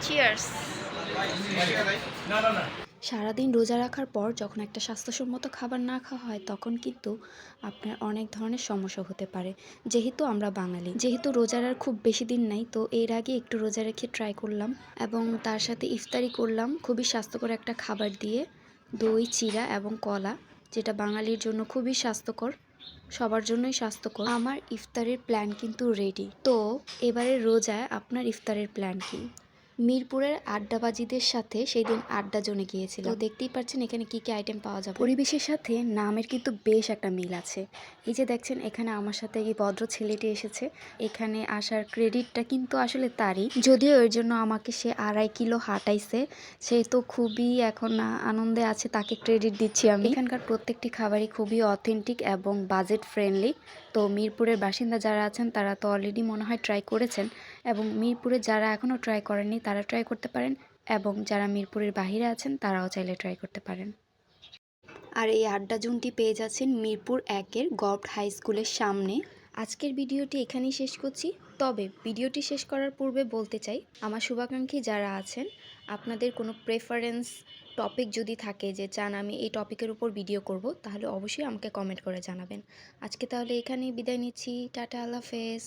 Cheers. সারাদিন রোজা রাখার পর যখন একটা স্বাস্থ্যসম্মত খাবার না খাওয়া হয় তখন কিন্তু আপনার অনেক ধরনের সমস্যা হতে পারে। যেহেতু আমরা বাঙালি, যেহেতু রোজার আর খুব বেশি দিন নাই, তো এর আগে একটু রোজা রেখে ট্রাই করলাম এবং তার সাথে ইফতারি করলাম খুবই স্বাস্থ্যকর একটা খাবার দিয়ে, দই, চিড়া এবং কলা, যেটা বাঙালির জন্য খুবই স্বাস্থ্যকর, সবার জন্যই স্বাস্থ্যকর। আমার ইফতারের প্ল্যান কিন্তু রেডি। তো এবারে রোজায় আপনার ইফতারের প্ল্যান কি? মিরপুরের আড্ডাবাজিদের সাথে সেই দিন আড্ডা জমে গিয়েছিল। তো দেখতেই পাচ্ছেন এখানে কি কি আইটেম পাওয়া যাবে। পরিবেশের সাথে নামের কিন্তু বেশ একটা মিল আছে। এই যে দেখছেন এখানে আমার সাথে এই ভদ্র ছেলেটি এসেছে, এখানে আসার ক্রেডিটটা কিন্তু আসলে তারই, যদিও এর জন্য আমাকে সে 2.5 কিলো হাঁটাইছে। সে তো খুবই এখন আনন্দে আছে, তাকে ক্রেডিট দিচ্ছি আমি। এখানকার প্রত্যেকটি খাবারই খুবই অথেন্টিক এবং বাজেট ফ্রেন্ডলি। তো মিরপুরের বাসিন্দা যারা আছেন তারা তো অলরেডি মনে হয় ট্রাই করেছেন, এবং মিরপুরে যারা এখনও ট্রাই করেননি তারা ট্রাই করতে পারেন, এবং যারা মিরপুরের বাহিরে আছেন তারাও চাইলে ট্রাই করতে পারেন। আর এই আড্ডা জোনটি পেয়ে যাচ্ছেন মিরপুর 1-এর গভর্নমেন্ট হাই স্কুলের সামনে। আজকের ভিডিওটি এখানেই শেষ করছি। তবে ভিডিওটি শেষ করার পূর্বে বলতে চাই, আমার শুভাকাঙ্ক্ষী যারা আছেন, আপনাদের কোনো প্রেফারেন্স টপিক যদি থাকে যে চান আমি এই টপিকের উপর ভিডিও করব, তাহলে অবশ্যই আমাকে কমেন্ট করে জানাবেন। আজকে তাহলে এখানেই বিদায় নিচ্ছি। টাটা, আল্লাহ হাফেজ।